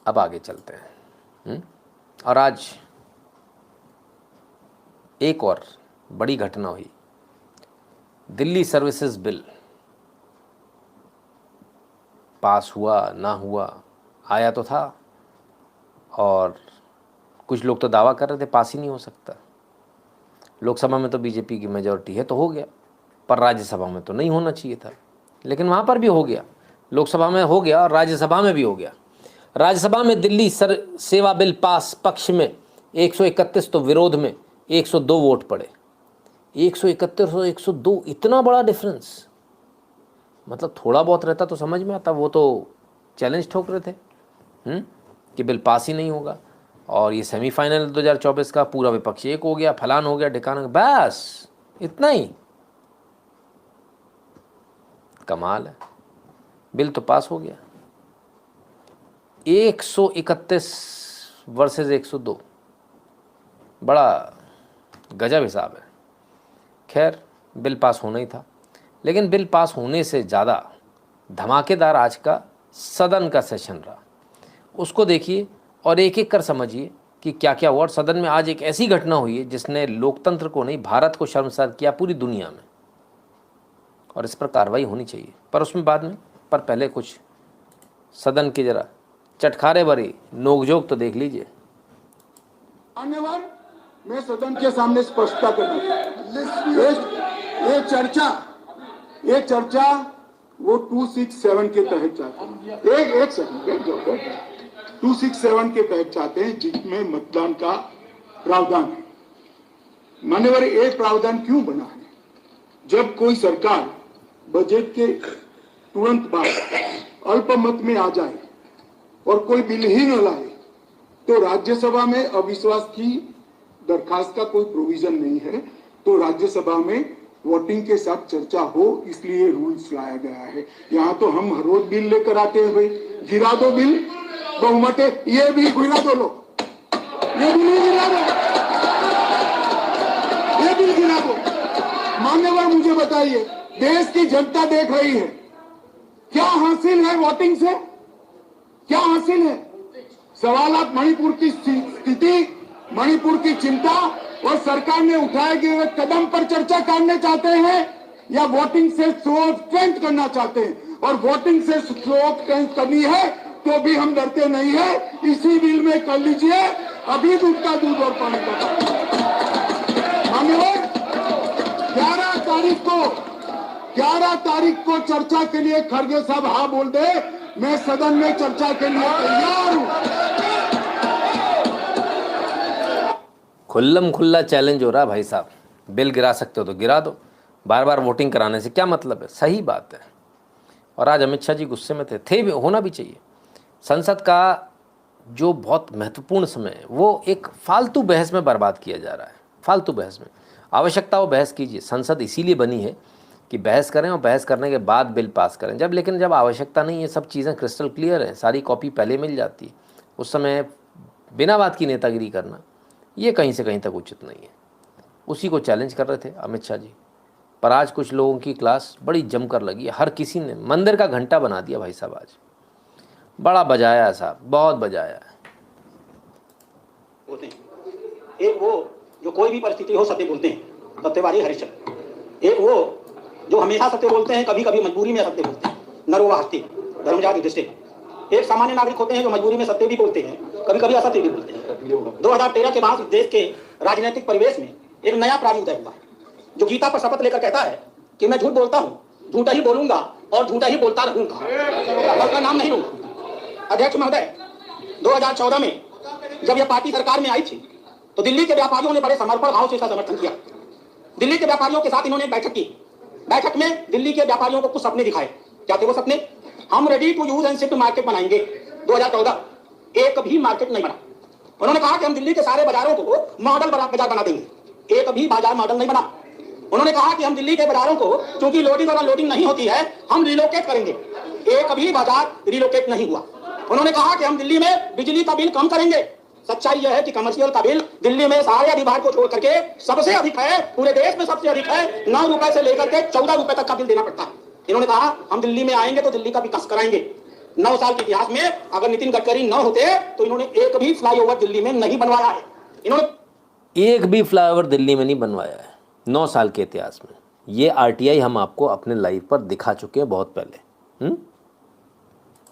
अब आगे चलते हैं। और आज एक और बड़ी घटना हुई। दिल्ली सर्विसेज बिल पास हुआ ना हुआ, आया तो था, और कुछ लोग तो दावा कर रहे थे पास ही नहीं हो सकता। लोकसभा में तो बीजेपी की मेजॉरिटी है तो हो गया, पर राज्यसभा में तो नहीं होना चाहिए था, लेकिन वहाँ पर भी हो गया। लोकसभा में हो गया और राज्यसभा में भी हो गया। राज्यसभा में दिल्ली सेवा बिल पास पक्ष में 131 तो विरोध में 102 वोट पड़े। 131 और 102, इतना बड़ा डिफरेंस। मतलब थोड़ा बहुत रहता तो समझ में आता, वो तो चैलेंज ठोक रहे थे कि बिल पास ही नहीं होगा, और ये सेमीफाइनल 2024 का पूरा विपक्ष एक हो गया, फलान हो गया, ढिकाना, बस इतना ही। कमाल है, बिल तो पास हो गया। 131 वर्सेस 102, बड़ा गजब हिसाब है। खैर, बिल पास होना ही था, लेकिन बिल पास होने से ज़्यादा धमाकेदार आज का सदन का सेशन रहा। उसको देखिए और एक एक कर समझिए कि क्या क्या हुआ। और सदन में आज एक ऐसी घटना हुई है जिसने लोकतंत्र को नहीं, भारत को शर्मसार किया पूरी दुनिया में, और इस पर कार्रवाई होनी चाहिए, पर उसमें बाद में। पर पहले कुछ सदन के जरा चटखारे भरी नोकझोंक तो देख लीजिए। धन्यवाद। मैं सदन के सामने स्पष्टता करना, ये चर्चा वो 267 के तहत चाहते हैं। एक सेकंड, 267 के तहत चाहते हैं, जिसमें मतदान का प्रावधान है। मान्यवर, एक प्रावधान क्यों बना है? जब कोई सरकार बजट के तुरंत बाद अल्पमत में आ जाए और कोई बिल ही न लाए, तो राज्यसभा में अविश्वास की दरखास्त का कोई प्रोविजन नहीं है, तो राज्यसभा में वोटिंग के साथ चर्चा हो, इसलिए रूल्स लाया गया है। यहाँ तो हम हर रोज बिल लेकर आते हैं, भाई गिरा दो बिल, बहुमत है, ये भी गिरा दो, लो ये बिल गिरा दो, ये बिल गिरा दो। मान्यवर, मुझे बताइए, देश की जनता देख रही है, क्या हासिल है वोटिंग से? क्या हासिल है? सवालात मणिपुर की स्थिति, मणिपुर की चिंता और सरकार ने उठाए गए कदम पर चर्चा करने चाहते हैं, या वोटिंग से स्लो स्ट्रेंथ करना चाहते हैं? और वोटिंग से स्लो स्ट्रेंथ करनी है तो भी हम डरते नहीं है, इसी बिल में कर लीजिए, अभी दूध का दूध और पानी का पानी। मान्यवर, 11 तारीख को चर्चा के लिए खड़गे साहब हाँ बोल दे, मैं सदन में चर्चा के लिए तैयार हूं। खुल्लम खुल्ला चैलेंज हो रहा है भाई साहब। बिल गिरा सकते हो तो गिरा दो, बार बार वोटिंग कराने से क्या मतलब है? सही बात है। और आज अमित शाह जी गुस्से में थे भी, होना भी चाहिए। संसद का जो बहुत महत्वपूर्ण समय है वो एक फालतू बहस में बर्बाद किया जा रहा है। फालतू बहस में, आवश्यकता हो बहस कीजिए। संसद इसीलिए बनी है कि बहस करें और बहस करने के बाद बिल पास करें। लेकिन जब आवश्यकता नहीं है, सब चीज़ें क्रिस्टल क्लियर हैं, सारी कॉपी पहले मिल जाती है, उस समय बिना बात की नेतागिरी करना ये कहीं से कहीं तक उचित नहीं है। उसी को चैलेंज कर रहे थे अमित शाह जी। पर आज कुछ लोगों की क्लास बड़ी जमकर लगी। हर किसी ने मंदिर का घंटा बना दिया भाई साहब। आज बड़ा बजाया साहब, बहुत बजाया। बोलते हैं एक वो जो कोई भी परिस्थिति हो सत्य बोलते हैं, सत्यवादी हरिश्चंद्र। एक वो जो हमेशा सत्य बोलते हैं, कभी कभी मजबूरी में सत्य बोलते हैं, नरवा हस्ती धर्मजात युधिष्ठिर। एक सामान्य नागरिक होते हैं जो मजबूरी में सत्य भी बोलते हैं, कभी कभी असत्य भी बोलते हैं। 2013 के बाद देश के राजनीतिक परिवेश में एक नया प्राणी उदय हुआ जो गीता पर शपथ लेकर कहता है कि मैं झूठ बोलता हूँ, झूठा ही बोलूंगा और झूठा ही बोलता रहूंगा, का नाम नहीं लूंगा। अध्यक्ष महोदय, 2014 में जब यह पार्टी सरकार में आई थी तो दिल्ली के व्यापारियों ने बड़े समर्पण भाव से इसका समर्थन किया। दिल्ली के व्यापारियों के साथ इन्होंने बैठक की। बैठक में दिल्ली के व्यापारियों को कुछ सपने दिखाए। क्या थे वो सपने? हम ready to use and shift market बनाएंगे। 2014 एक भी मार्केट नहीं बना। उन्होंने कहा कि हम दिल्ली के सारे बाजारों को मॉडल बाजार बना देंगे। एक भी बाजार मॉडल नहीं बना। उन्होंने कहा कि हम दिल्ली के बाजारों को, क्योंकि लोडिंग और अनलोडिंग नहीं होती है, हम रिलोकेट करेंगे। एक भी बाजार रिलोकेट नहीं हुआ। उन्होंने कहा कि हम दिल्ली में बिजली का बिल कम करेंगे। सच्चाई यह है कि कमर्शियल का बिल दिल्ली में सारे अधिभार को छोड़ करके सबसे अधिक है, पूरे देश में सबसे अधिक है। 9 रुपए से लेकर के 14 रुपए तक का बिल देना पड़ता है। इन्होंने कहा हम दिल्ली में आएंगे तो दिल्ली का विकास कराएंगे। 9 साल के इतिहास में अगर नितिन गडकरी न होते तो इन्होंने एक भी फ्लाईओवर दिल्ली में नहीं बनवाया है। इन्होंने एक भी फ्लाईओवर दिल्ली में नहीं बनवाया है 9 साल के इतिहास में। ये आरटीआई हम आपको अपने लाइव पर दिखा चुके हैं बहुत पहले।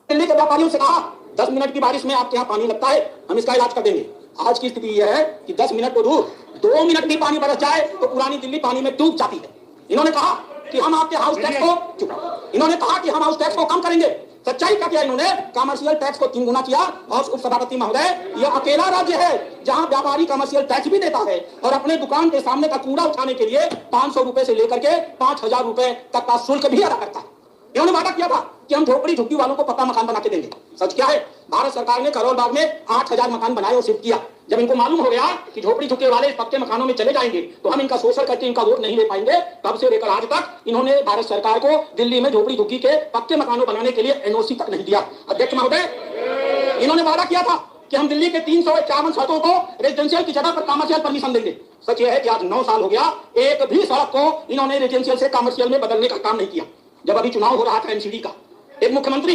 दिल्ली के व्यापारियों से कहा 10 मिनट की बारिश में आपके यहाँ पानी लगता है, हम इसका इलाज कर देंगे। आज की स्थिति यह है कि 10 मिनट को दूर 2 मिनट भी पानी बरस जाए तो पुरानी दिल्ली पानी में डूब जाती है। इन्होंने कहा कि हम आपके हाउस टैक्स को कम करेंगे। सच्चाई का क्या? इन्होंने कमर्शियल टैक्स को 3 गुना किया। और उपसभापति महोदय, यह अकेला राज्य है जहां व्यापारी कमर्शियल टैक्स भी देता है और अपने दुकान के सामने का कूड़ा उठाने के लिए 500 रुपए से लेकर के 5000 रुपए तक का शुल्क भी अदा करता है। इन्होंने वादा किया था कि हम झोपड़ी झुग्गी वालों को पक्का मकान बना के देंगे। सच क्या है? भारत सरकार ने करोल बाग में 8000 मकान बनाए और शिफ्ट किया। जब इनको मालूम हो गया कि झोपड़ी झुग्गी वाले पक्के मकानों में चले जाएंगे तो हम इनका शोषण करके इनका वोट नहीं ले पाएंगे, तब से लेकर आज तक इन्होंने भारत सरकार को दिल्ली में झोपड़ी झुग्गी के पक्के मकानों बनाने के लिए एनओसी तक नहीं दिया। अध्यक्ष महोदय, इन्होंने वादा किया था कि हम दिल्ली के 351 सड़कों को रेजिडेंशियल की जगह पर कमर्शियल परमिशन देंगे। सच यह है कि आज 9 साल हो गया, एक भी सड़क को इन्होंने रेजिडेंशियल से कमर्शियल में बदलने का काम नहीं किया। जब अभी चुनाव हो रहा था एमसीडी का, एक मुख्यमंत्री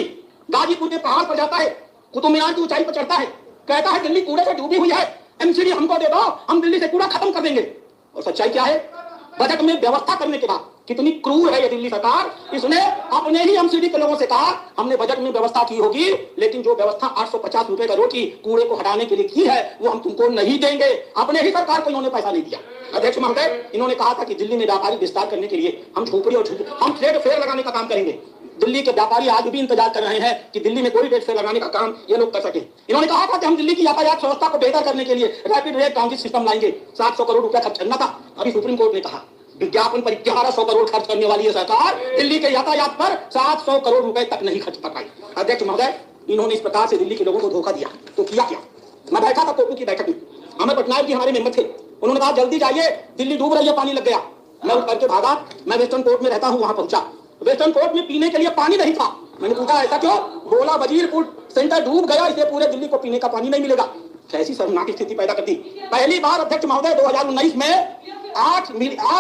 गाजीपुर के पहाड़ पर जाता है, कुतुब मीनार की ऊंचाई पर चढ़ता है, कहता है दिल्ली कूड़े से डूबी हुई है, एमसीडी हमको दे दो, हम दिल्ली से कूड़ा खत्म कर देंगे। और सच्चाई क्या है? बजट में व्यवस्था करने के बाद कितनी क्रूर है ये दिल्ली सरकार। इसने अपने ही एमसीडी के लोगों से कहा हमने बजट में व्यवस्था की होगी, लेकिन जो व्यवस्था 850 रुपए का रोटी कूड़े को हटाने के लिए की है वो हम तुमको नहीं देंगे। अपने ही सरकार को इन्होंने पैसा नहीं दिया। अध्यक्ष महोदय, इन्होंने कहा था कि दिल्ली में व्यापारिक विस्तार करने के लिए हम झोपड़ी और हम ट्रेड फेयर लगाने का काम करेंगे। दिल्ली के व्यापारी आज भी इंतजार कर रहे हैं कि दिल्ली में कोई ट्रेड फेयर लगाने का काम ये लोग कर सके। इन्होंने कहा था कि हम दिल्ली की यातायात व्यवस्था को बेहतर करने के लिए रैपिड रेल ट्रांजिट सिस्टम लाएंगे। 700 करोड़ रुपया खर्च करना था। अभी सुप्रीम कोर्ट ने कहा विज्ञापन पर 1100 करोड़ खर्च करने वाली है सरकार, दिल्ली के यातायात पर 700 करोड़ रुपए तक नहीं खर्च कर पाई। अध्यक्ष महोदय, इन्होंने इस प्रकार से दिल्ली के लोगों को धोखा दिया तो किया क्या? मैं बैठा था कोर्ट की बैठक में, अमर पटनायक जी हमारे मेंबर थे। उन्होंने कहा जल्दी जाइए, दिल्ली डूब रही है, पानी लग गया। मैं उठ करके भागा, मैं वेस्टर्न कोर्ट में रहता हूँ, वहां पहुंचा। वेस्टर्न कोर्ट में पीने के लिए पानी नहीं था। मैंने पूछा ऐसा क्यों? बोला वजीरपुर सेंटर डूब गया, इसलिए पूरे दिल्ली को पीने का पानी नहीं मिलेगा। कैसी शर्मनाक स्थिति पैदा करती। पहली बार अध्यक्ष महोदय 2019 में 8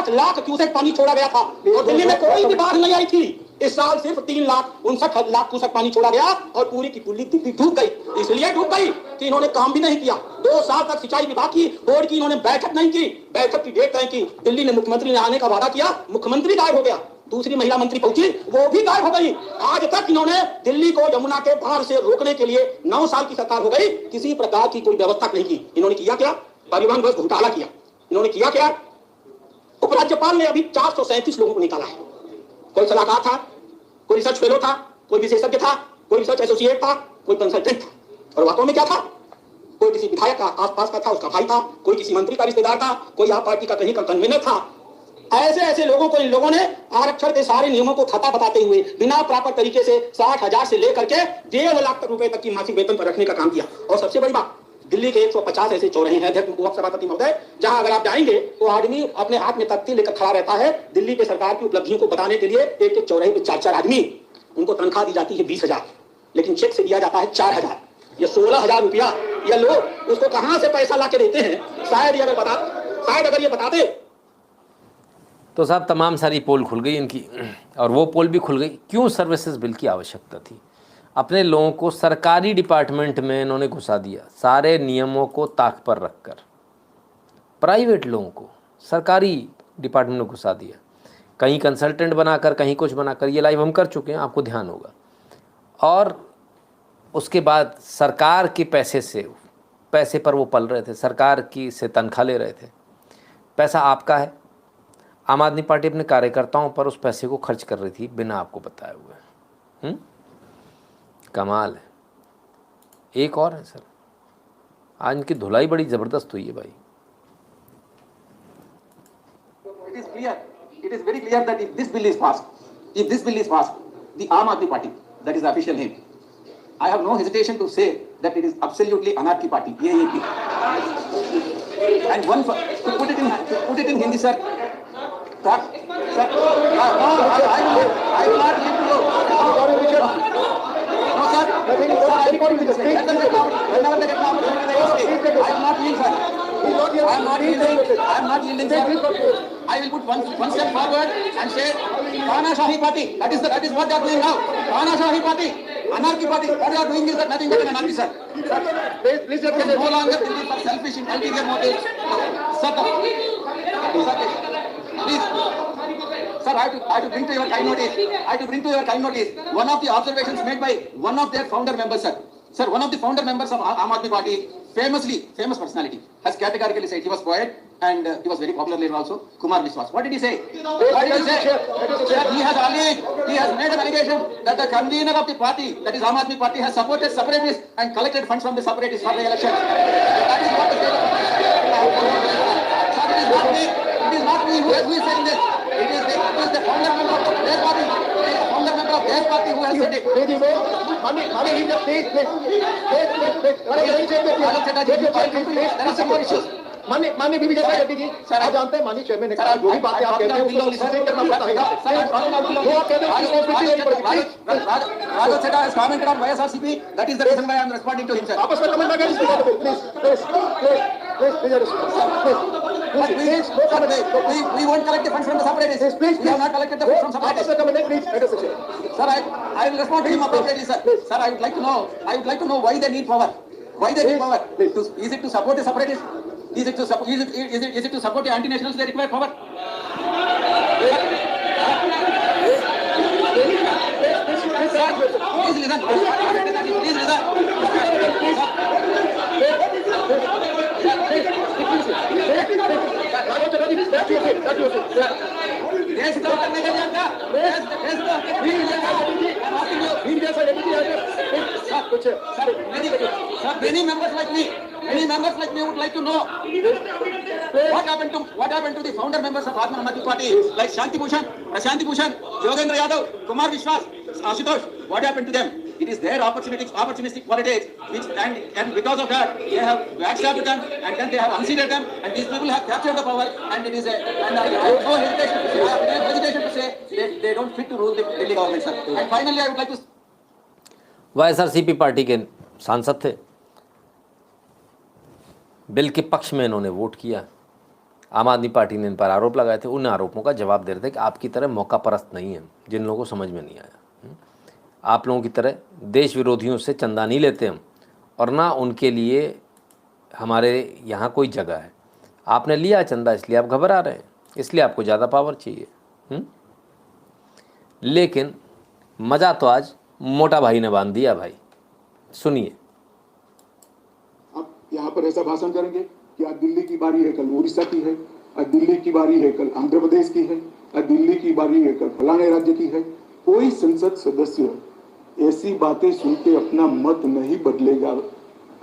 लाख क्यूसेक पानी छोड़ा गया था और दिल्ली में कोई भी बाढ़ नहीं आई थी। इस साल सिर्फ 3,59,00,000 क्यूसेक पानी छोड़ा गया और पूरी की पूरी दिल्ली डूब गई। इसलिए डूब गई कि इन्होंने काम भी नहीं किया। 2 साल तक सिंचाई विभाग की बोर्ड की इन्होंने बैठक नहीं की, बैठक की डेट तय की। दिल्ली ने मुख्यमंत्री ने आने का वादा किया, मुख्यमंत्री गायब हो गया। दूसरी महिला मंत्री पहुंची, वो भी गायब हो गई। आज तक इन्होंने दिल्ली को यमुना के बाढ़ से रोकने के लिए 9 साल की सरकार हो गई, किसी प्रकार की कोई व्यवस्था नहीं की। इन्होंने किया क्या? परिवहन बस घोटाला किया। इन्होंने किया क्या? उपराज्यपाल ने अभी 437 लोगों को निकाला है। कोई सलाहकार था, कोई रिसर्च फेलो था, कोई विशेषज्ञ था, कोई रिसर्च एसोसिएट था, कोई कंसल्टेंट था। और वास्तव में क्या था? कोई किसी विधायक का आसपास का था, उसका भाई था, कोई किसी मंत्री का रिश्तेदार था, कोई आप पार्टी का कहीं का कन्वीनर था। ऐसे लोगों को इन लोगों ने आरक्षण के सारे नियमों को खाता बताते हुए बिना प्रॉपर तरीके से 60,000 से लेकर के 1.5 लाख रुपए तक की मासिक वेतन पर रखने का काम किया। और सबसे बड़ी बात, दिल्ली के 150 ऐसे चौराहे हैं अध्यक्ष उपसभापति महोदय, जहां अगर आप जाएंगे तो आदमी अपने हाथ में तख्ती लेकर खड़ा रहता है दिल्ली के सरकार की उपलब्धियों को बताने के लिए। एक चौराहे पे 4 आदमी, उनको तनख्वाह दी जाती है 20,000, लेकिन चेक से दिया जाता है 4,000। ये 16,000 रुपया ये लोग उसको कहां से पैसा ला के देते हैं? शायद अगर ये बताते तो साहब तमाम सारी पोल खुल गई इनकी। और वो पोल भी खुल गई क्यों सर्विसेज बिल की आवश्यकता थी। अपने लोगों को सरकारी डिपार्टमेंट में इन्होंने घुसा दिया, सारे नियमों को ताक पर रखकर प्राइवेट लोगों को सरकारी डिपार्टमेंट में घुसा दिया, कहीं कंसल्टेंट बनाकर, कहीं कुछ बनाकर। ये लाइव हम कर चुके हैं, आपको ध्यान होगा। और उसके बाद सरकार के पैसे पर वो पल रहे थे, सरकार की से तनख्वाह ले रहे थे। पैसा आपका है, आम आदमी पार्टी अपने कार्यकर्ताओं पर उस पैसे को खर्च कर रही थी बिना आपको बताए हुए। कमाल है। एक और है सर, आज इनकी धुलाई बड़ी ज़बरदस्त हुई है भाई। It is very clear that if this bill is passed, the Aam Aadmi Party, that is the official name, I have no hesitation to say that it is absolutely anarchy party, AAP. And one, to put it in Hindi, sir. No, I will not give to you. No, sir. Whenever they get an opportunity, I will not yield, sir. I am not yielding, sir. I will put one step forward and say, Tanashahi party. That is what they are doing now. Tanashahi party. Anarchy party, what you are doing is that nothing but an anarchy, sir. Please, no longer Delhi for selfish and ulterior motives. Sir, please. Sir, I have to bring to your kind notice. One of the observations made by one of their founder members, sir. Sir, one of the founder members of Aam Aadmi Party, famous personality, has categorically said, he was quiet and he was very popular leader also, Kumar Vishwas. What did he say? Sir, he has made an allegation that the convener of the party, that is Aam Aadmi Party, has supported separatists and collected funds from the separatists for the election. That is what the state of Sir, it is not me who is saying this. It is the founder member of their party. Who has said it. There are some more issues. माननीय बीबी जैसा रेड्डी जी, आप जानते हैं माननीय chairman ने कहा जो भी बातें आप कहते हैं उसको डिस्कस करना पड़ता है। जो आप कहते हैं उसकी responsibility Raghav Chadha has commented on YSRCP. That is the reason why I am responding to him, sir. आपस में कमेंट ना करें, please We won't collect the funds from the separatists. We have not collected the funds from आपस separatists. में comment please. Sir, I will respond to him appropriately, sir. Sir, I would like to know why they need power. Why they need power? Is it to support the separatists? Is it to support the anti-nationals? They require power. Please listen. Please listen. देश का करने का जानता देश का many members like me would like to know what happened to the founder members of Aam Aadmi Party like Shanti Bhushan, Prashanti Bhushan, Yogendra Yadav, Kumar Vishwas, Ashutosh. What happened to them? It is their opportunistic politics, which and because of that they have backstabbed them and then they have unseated them and these people have captured the power and it is and I have no hesitation to say they don't fit to rule the Delhi government, sir. And finally I would like to YSRCP party के सांसद थे, bill के पक्ष में इन्होंने vote किया। आम आदमी पार्टी ने इन पर आरोप लगाए थे, उन आरोपों का जवाब दे रहे थे कि आपकी तरह मौका परस्त नहीं है, जिन लोगों को समझ में नहीं आया। आप लोगों की तरह देश विरोधियों से चंदा नहीं लेते हम, और ना उनके लिए हमारे यहाँ कोई जगह है। आपने लिया चंदा इसलिए आप घबरा रहे हैं, इसलिए आपको ज़्यादा पावर चाहिए। लेकिन मज़ा तो आज मोटा भाई ने बांध दिया। भाई सुनिए, आप यहाँ पर ऐसा भाषण करेंगे कि आज दिल्ली की बारी है, कल उड़ीसा की है, आज दिल्ली की बारी है, कल आंध्र प्रदेश की है, आज दिल्ली की बारी है, कल फलाने राज्य की है। कोई संसद सदस्य ऐसी बातें सुन के अपना मत नहीं बदलेगा।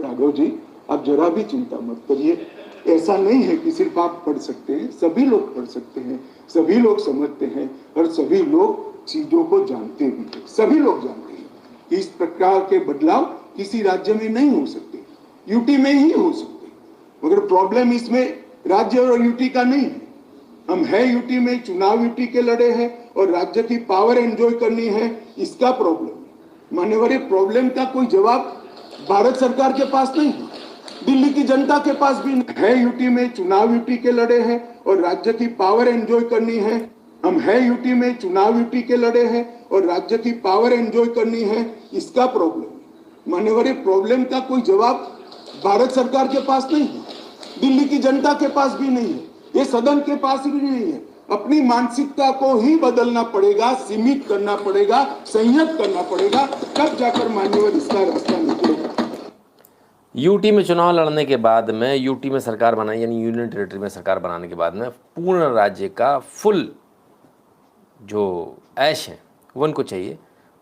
राघव जी, आप जरा भी चिंता मत करिए। ऐसा नहीं है कि सिर्फ आप पढ़ सकते हैं, सभी लोग पढ़ सकते हैं, सभी लोग समझते हैं और सभी लोग चीजों को जानते भी हैं। सभी लोग जानते हैं कि इस प्रकार के बदलाव किसी राज्य में नहीं हो सकते, यूटी में ही हो सकते। मगर प्रॉब्लम इसमें राज्य और यूटी का नहीं है। हम है यूटी में, चुनाव यूटी के लड़े हैं और राज्य की पावर एंजॉय करनी है, इसका प्रॉब्लम है। मान्यवर, प्रॉब्लम का कोई जवाब भारत सरकार के पास नहीं है, दिल्ली की जनता के पास भी नहीं है। यूटी में, चुनाव यूटी के लड़े हैं और राज्य की पावर एंजॉय करनी है। हम है यूटी में, चुनाव यूटी के लड़े हैं और राज्य की पावर एंजॉय करनी है, इसका प्रॉब्लम है। मान्यवर, प्रॉब्लम का कोई जवाब भारत सरकार के पास नहीं है, दिल्ली की जनता के पास भी नहीं है, ये सदन के पास भी नहीं है। अपनी मानसिकता को ही बदलना पड़ेगा, सीमित करना पड़ेगा, संयत करना पड़ेगा, तब जाकर मान्यवर इसका रास्ता निकलेगा। यूटी में चुनाव लड़ने के बाद में, यूटी में सरकार बनाई यानी यूनियन टेरिटरी में सरकार बनाने के बाद में पूर्ण राज्य का फुल जो ऐश है वो उनको चाहिए,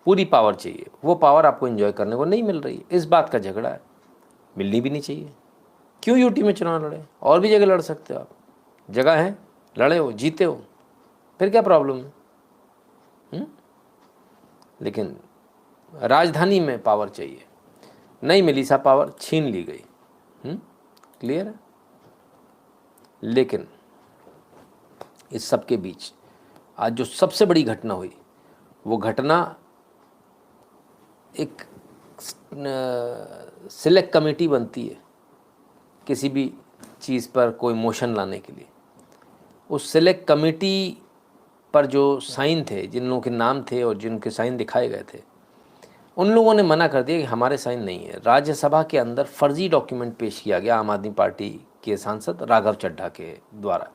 पूरी पावर चाहिए। वो पावर आपको एंजॉय करने को नहीं मिल रही है, इस बात का झगड़ा है, मिलनी भी नहीं चाहिए। क्यों यूटी में चुनाव लड़े? और भी जगह लड़ सकते हो आप, जगह है, लड़े हो, जीते हो, फिर क्या प्रॉब्लम है? लेकिन राजधानी में पावर चाहिए, नहीं मिली सा पावर, छीन ली गई। क्लियर है? लेकिन इस सब के बीच आज जो सबसे बड़ी घटना हुई, वो घटना एक सिलेक्ट कमेटी बनती है किसी भी चीज़ पर कोई मोशन लाने के लिए। उस सिलेक्ट कमेटी पर जो साइन थे, जिन लोगों के नाम थे और जिनके साइन दिखाए गए थे, उन लोगों ने मना कर दिया कि हमारे साइन नहीं है। राज्यसभा के अंदर फर्जी डॉक्यूमेंट पेश किया गया आम आदमी पार्टी के सांसद राघव चड्ढा के द्वारा।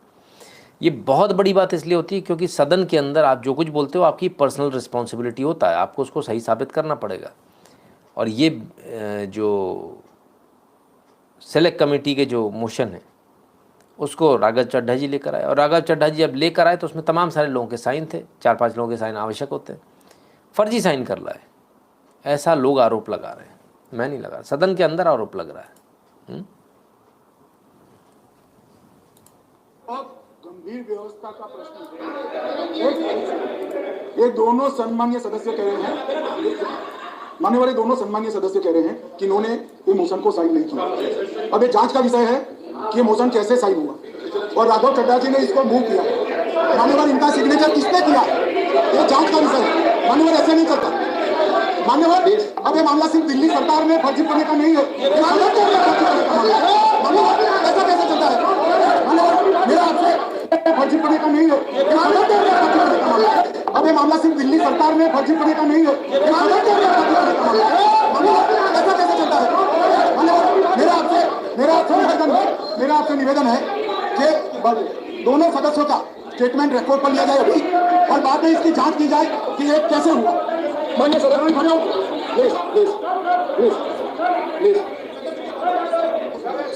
ये बहुत बड़ी बात इसलिए होती है क्योंकि सदन के अंदर आप जो कुछ बोलते हो आपकी पर्सनल रिस्पॉन्सिबिलिटी होता है, आपको उसको सही साबित करना पड़ेगा। और ये जो सेलेक्ट कमेटी के जो मोशन है उसको राघव चड्ढा जी लेकर आए, और राघव चड्ढा जी जब लेकर आए तो उसमें तमाम सारे लोगों के साइन थे, 4-5 लोगों के साइन आवश्यक होते हैं। फर्जी साइन कर रहा है, ऐसा लोग आरोप लगा रहे हैं, मैं नहीं लगा, सदन के अंदर आरोप लग रहा है। अब गंभीर व्यवस्था का प्रश्न है। ये दोनों सम्मानीय सदस्य कह रहे हैं, मानने वाले दोनों सम्मानीय सदस्य कह रहे हैं कि इन्होंने ये मोशन को साइन नहीं किया। अब ये जांच का विषय है कि ये मोशन कैसे साइन हुआ, और राघव चड्ढा जी ने इसको मूव किया, मान्यवर इनका सिग्नेचर किसने किया, ये जांच का विषय है। मान्यवर ऐसे नहीं करता। मान्यवर अब ये मामला सिर्फ दिल्ली सरकार में फर्जी करने का नहीं है, मान्यवर ऐसा कैसे चलता है। मान्यवर मेरा आपसे फर्जी करने का नहीं है, अब ये मामला सिर्फ दिल्ली सरकार में फर्जी करने का नहीं है, ऐसा कैसे चलता है। मेरा आपसे निवेदन है कि दोनों सदस्यों का स्टेटमेंट रिकॉर्ड पर लिया जाए अभी, और बाद में इसकी जांच की जाए कि ये कैसे हुआ। माननीय सदस्य खड़े हो, please please please please.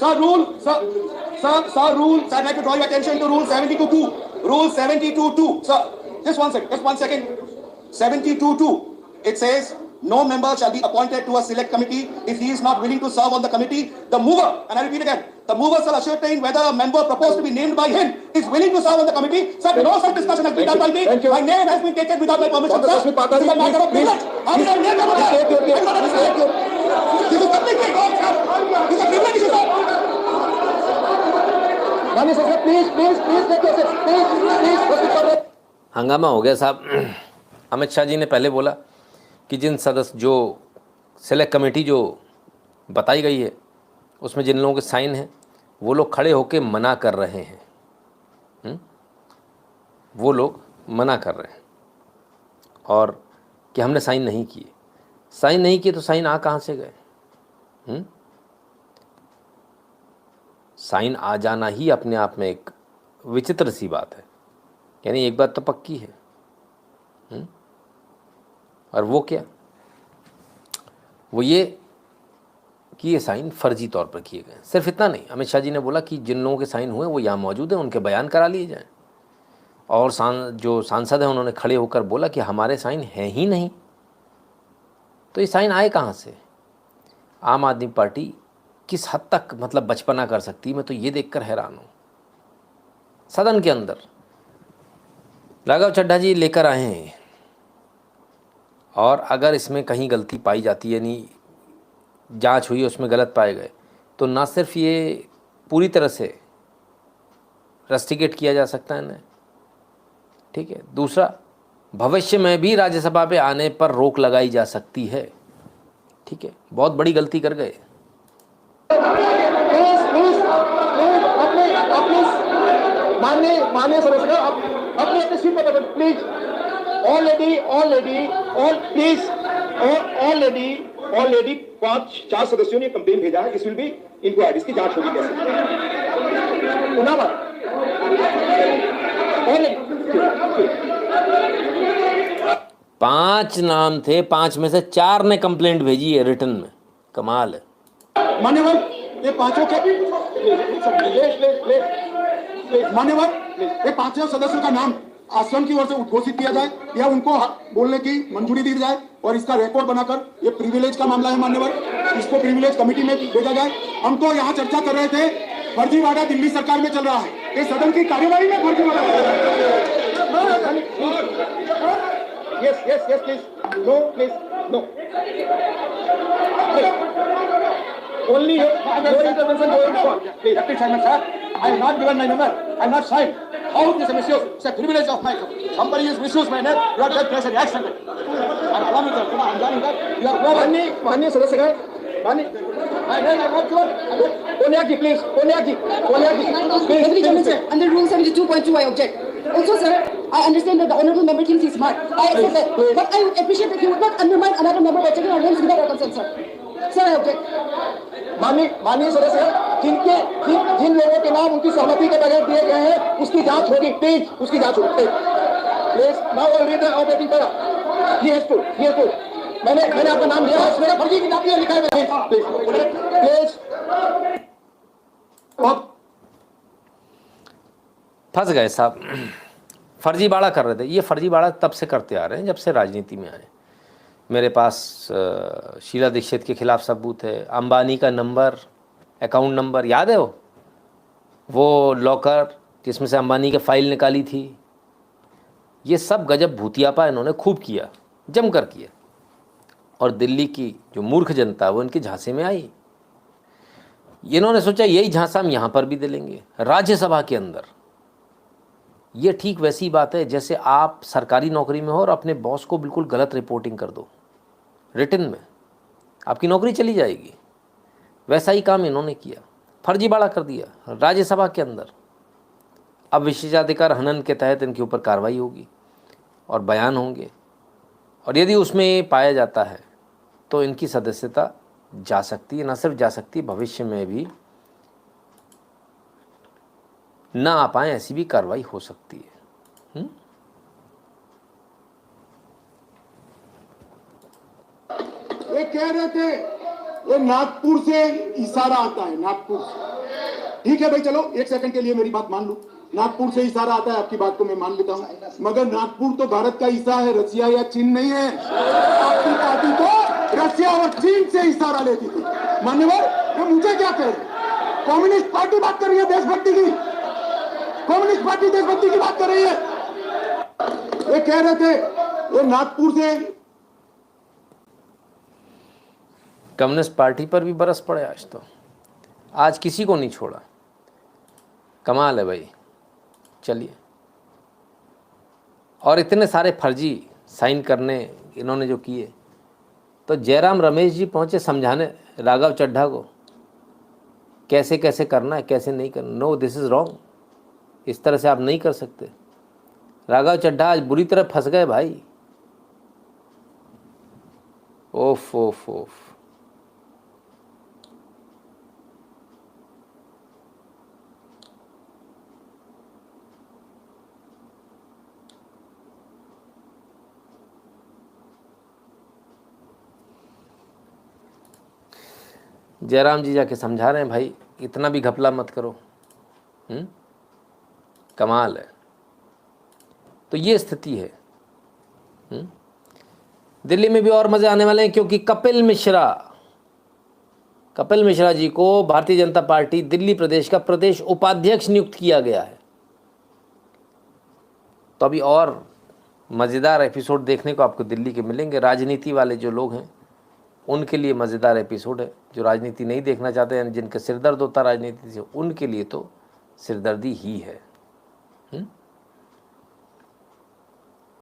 Sir rule sir rule I'd like to draw your attention to rule 72(2). Rule 72(2). Sir, just one second. 72(2). It says no member shall be appointed to a select committee if he is not willing to serve on the committee. The mover, and I repeat again, the mover shall ascertain whether a member proposed to be named by him is willing to serve on the committee. Sir, no such discussion has been done by me. My name has been taken without my permission, sir. This is a matter of privilege. How did I name him? This is completely wrong, sir. This is a privilege issue, sir. माननीय सदस्य please देखिए please. हंगामा हो गया साहब। अमित शाह जी ने पहले बोला कि जिन सदस्य जो सेलेक्ट कमेटी जो बताई गई है उसमें जिन लोगों के साइन हैं वो लोग खड़े होकर मना कर रहे हैं, वो लोग मना कर रहे हैं और कि हमने साइन नहीं किए। साइन नहीं किए तो साइन आ कहाँ से गए? साइन आ जाना ही अपने आप में एक विचित्र सी बात है। यानी एक बात तो पक्की है, और वो क्या, वो ये कि ये साइन फर्जी तौर पर किए गए। सिर्फ इतना नहीं, अमित शाह जी ने बोला कि जिन लोगों के साइन हुए वो यहाँ मौजूद हैं, उनके बयान करा लिए जाएं। और जो सांसद हैं उन्होंने खड़े होकर बोला कि हमारे साइन हैं ही नहीं। तो ये साइन आए कहाँ से? आम आदमी पार्टी किस हद तक मतलब बचपना कर सकती है, मैं तो ये देखकर हैरान हूँ। सदन के अंदर राघव चड्ढा जी लेकर आए हैं, और अगर इसमें कहीं गलती पाई जाती है, यानी जांच हुई उसमें गलत पाए गए, तो ना सिर्फ ये पूरी तरह से रस्टिकेट किया जा सकता है इन्हें, ठीक है। दूसरा, भविष्य में भी राज्यसभा पे आने पर रोक लगाई जा सकती है, ठीक है। बहुत बड़ी गलती कर गए। माननीय सदस्य अपने अपने सीट पर प्लीज। ऑलरेडी 5-4 सदस्यों ने कंप्लेन भेजा है। इस विल बी इंक्वायर्ड, इसकी जांच होगी कैसे। 5 नाम थे, 5 में से 4 ने कंप्लेंट भेजी है रिटर्न में। कमाल है। मान्यवर ये पांचों के मान्यवर ये पांचों सदस्यों का नाम आसन की ओर से उद्घोषित किया जाए या उनको बोलने की मंजूरी दी जाए, और इसका रिकॉर्ड बनाकर, ये प्रिविलेज का मामला है मान्यवर, इसको प्रिविलेज कमेटी में भेजा जाए। हम तो यहाँ चर्चा कर रहे थे, फर्जीवाड़ा दिल्ली सरकार में चल रहा है, ये सदन की कार्यवाही में फर्जीवाड़ा। Yes, please. No. Only your intervention going on. Please, Deputy Chairman, sir. I have not given my number. I have not signed. How this is misused? It's a privilege of mine. Somebody has misused my name. You have to take a reaction. And allow me to. I'm telling that. You are माननीय सदस्य my name is not sure. Konyaki, please. Konyaki. Under Rule 72.2, I object. Also, sir, I understand that the honorable member thinks he's smart. I accept that. But I would appreciate that he would not undermine another member by taking our names without our consent, sir. Sir, I object. माननीय सदस्य, जिन लोगों के नाम उनकी सहमति के बगैर दिए गए हैं, उसकी जांच होगी, प्लीज उसकी जांच होगी, please. Now I read the operating para. He has to मैंने आपका नाम लिया है, उसमें फर्जी की नाम लिखा है, प्लीज। फंस गए साहब, फर्जीवाड़ा कर रहे थे। ये फर्जीवाड़ा तब से करते आ रहे हैं जब से राजनीति में आए। मेरे पास शीला दीक्षित के खिलाफ सबूत है, अंबानी का नंबर, अकाउंट नंबर याद है, वो लॉकर जिसमें से अंबानी की फाइल निकाली थी। ये सब गजब भूतियापा इन्होंने खूब किया, जमकर किया, और दिल्ली की जो मूर्ख जनता वो इनके झांसे में आई। इन्होंने सोचा यही झांसा हम यहाँ पर भी दिलेंगे, राज्यसभा के अंदर। ये ठीक वैसी बात है जैसे आप सरकारी नौकरी में हो और अपने बॉस को बिल्कुल गलत रिपोर्टिंग कर दो रिटन में, आपकी नौकरी चली जाएगी। वैसा ही काम इन्होंने किया, फर्जीवाड़ा कर दिया राज्यसभा के अंदर। अब विशेषाधिकार हनन के तहत इनके ऊपर कार्रवाई होगी और बयान होंगे, और यदि उसमें पाया जाता है तो इनकी सदस्यता जा सकती है, न सिर्फ जा सकती है, भविष्य में भी ना आ पाए ऐसी भी कार्रवाई हो सकती है। ये कह रहे थे ये नागपुर से इशारा आता है, नागपुर से। ठीक है भाई, चलो एक सेकंड के लिए मेरी बात मान लो, नागपुर से इशारा आता है, आपकी बात को मैं मान लेता हूं, मगर नागपुर तो भारत का हिस्सा है, रसिया या चीन नहीं है। आपकी पार्टी तो रसिया और चीन से इशारा लेती थी। मान्यवर, ये मुझे क्या कह रहे, कम्युनिस्ट पार्टी बात कर रही है देशभक्ति की, कम्युनिस्ट पार्टी देशभक्ति की बात कर रही है। ये कह रहे थे ये नागपुर से कम्युनिस्ट पार्टी पर भी बरस पड़े आज तो, आज किसी को नहीं छोड़ा। कमाल है भाई। चलिए, और इतने सारे फर्जी साइन करने इन्होंने जो किए, तो जयराम रमेश जी पहुंचे समझाने राघव चड्ढा को कैसे कैसे करना है, कैसे नहीं करना। नो, दिस इज़ रॉन्ग, इस तरह से आप नहीं कर सकते। राघव चड्ढा आज बुरी तरह फंस गए भाई। ओफ ओफ ओफ। जयराम जी जाके समझा रहे हैं भाई, इतना भी घपला मत करो। कमाल है। तो ये स्थिति है। दिल्ली में भी और मजे आने वाले हैं, क्योंकि कपिल मिश्रा जी को भारतीय जनता पार्टी दिल्ली प्रदेश का प्रदेश उपाध्यक्ष नियुक्त किया गया है। तो अभी और मज़ेदार एपिसोड देखने को आपको दिल्ली के मिलेंगे। राजनीति वाले जो लोग हैं उनके लिए मज़ेदार एपिसोड है, जो राजनीति नहीं देखना चाहते हैं, जिनका सिरदर्द होता राजनीति से, उनके लिए तो सिरदर्दी ही है।